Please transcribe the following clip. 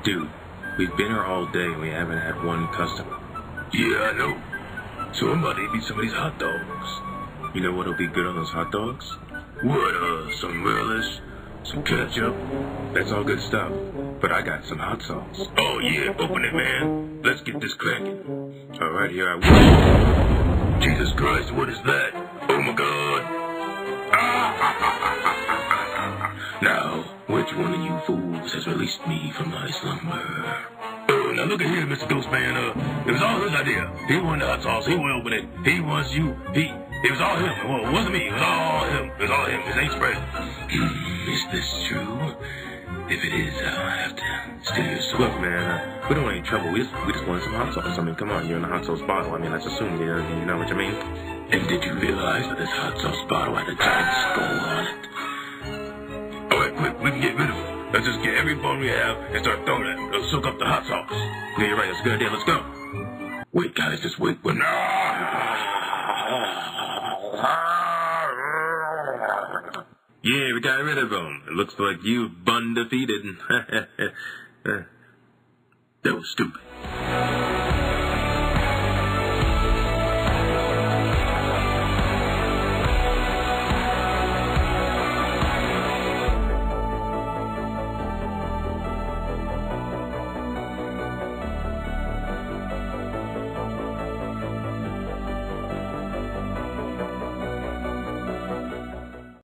Dude, we've been here all day and we haven't had one customer. Yeah, I know. So I'm about to eat some of these hot dogs. You know what'll be good on those hot dogs? What, some relish, some ketchup? That's all good stuff. But I got some hot sauce. Oh yeah, open it, man. Let's get this cracking. Alright, here I will. Jesus Christ, what is that? Oh my God. Now, which one of you fools has released me from my slumber? Now look at here, Mr. Ghostman. It was all his idea. He wanted the hot sauce. He wanted to open it. He wants you. It was all him. Well, it wasn't me. It was all him. It was all him. His ain't spread. Is this true? If it is, I'll have to steal your soul. Look, man, we don't want any trouble. We just wanted some hot sauce. I mean, come on, you're in a hot sauce bottle. I mean, let's assume you know what I mean. And did you realize that this hot sauce bottle had a giant skull on it? All right, quick, we can get rid of it. Let's just get every bone we have and start throwing it. It'll soak up the hot sauce. Yeah, you're right. That's a good idea. Let's go. Wait, guys, just wait. We're Yeah, we got rid of him. It looks like you've been defeated. That was stupid.